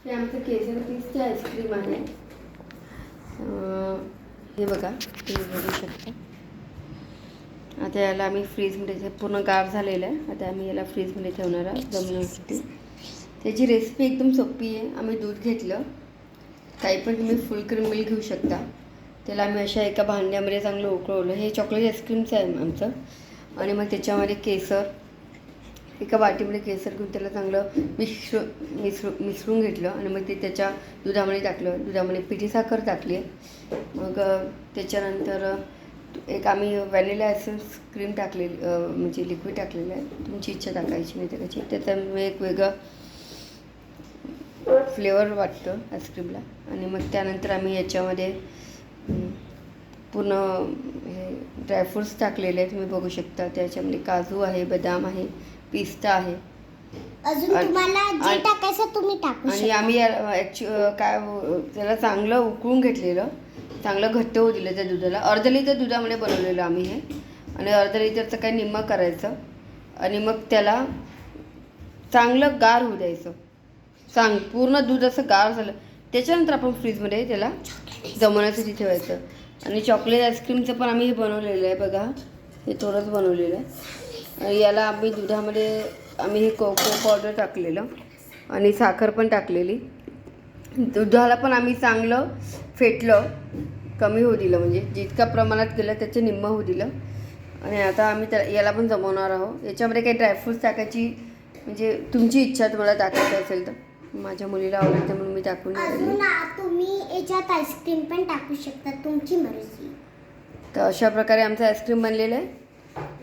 हे आमचं केसर पीसचे आईस्क्रीम आहे. हे बघा, तुम्ही बघू शकता. आता याला आम्ही फ्रीजमध्ये पूर्ण गार झालेलं आहे. आता आम्ही याला फ्रीजमध्ये ठेवणार आहोत जमण्यासाठी. त्याची रेसिपी एकदम सोपी आहे. आम्ही दूध घेतलं, काही पण तुम्ही फुल क्रीम मिल्क घेऊ शकता. त्याला आम्ही अशा एका भांड्यामध्ये चांगलं उकळवलं. हे चॉकलेट आईस्क्रीमचं आहे आमचं. आणि मग त्याच्यामध्ये केसर, एका वाटीमध्ये केसर घेऊन त्याला चांगलं मिसळून घेतलं. आणि मग ते त्याच्या दुधामध्ये टाकलं. दुधामध्ये पिठी साखर टाकली. मग त्याच्यानंतर एक आम्ही व्हॅनिला एसेन्स क्रीम टाकलेली, म्हणजे लिक्विड टाकलेलं आहे. तुमची इच्छा टाकायची नाही टाकायची. त्याच्यामुळे एक वेगळं फ्लेवर वाटतं आईस्क्रीमला. आणि मग त्यानंतर आम्ही याच्यामध्ये पूर्ण हे ड्रायफ्रूट्स टाकलेले आहेत. तुम्ही बघू शकता. त्याच्यामध्ये काजू आहे, बदाम आहे, पिस्ता आहे. अजून तुम्हाला जे टाकायचं तुम्ही टाकू शकता. आणि आम्ही काय त्याला चांगलं उकळून घेतलेलं, चांगलं घट्ट होऊ दिलं त्या दुधाला. अर्धा लिटर दुधामध्ये बनवलेलं आम्ही हे. आणि अर्धा लिटरचं काही निम्मं करायचं. आणि मग त्याला चांगलं गार होऊ द्यायचं. पूर्ण दूध असं गार झालं, त्याच्यानंतर आपण फ्रीजमध्ये त्याला जमवण्यासाठी ठेवायचं. आणि चॉकलेट आईस्क्रीमचं पण आम्ही हे बनवलेलं आहे बघा. हे थोडंच बनवलेलं आहे. याला आम्ही दुधामध्ये हे कोको पावडर टाकलेलं आणि साखर पण टाकलेली. दुधाला पण आम्ही चांगलं फेटलं, कमी होऊ दिलं, म्हणजे जितक्या प्रमाणात केलं त्याचं निम्मं होऊ दिलं. आणि आता आम्ही याला पण जमवणार आहोत. याच्यामध्ये काही ड्रायफ्रूट्स टाकायची, म्हणजे तुमची इच्छा तुम्हाला टाकायचं असेल तर. माझ्या मुलीला आवडते म्हणून मी टाकून अजून तुम्ही याच्यात आईस्क्रीम पण टाकू शकता, तुमची मर्जी. तर अशा प्रकारे आमचं आईस्क्रीम बनलेलं आहे.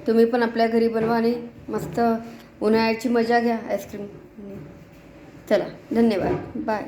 तुम्ही पण आपल्या घरी बनवा आणि मस्त उन्हाळ्याची मजा घ्या आईस्क्रीम. चला, धन्यवाद, बाय.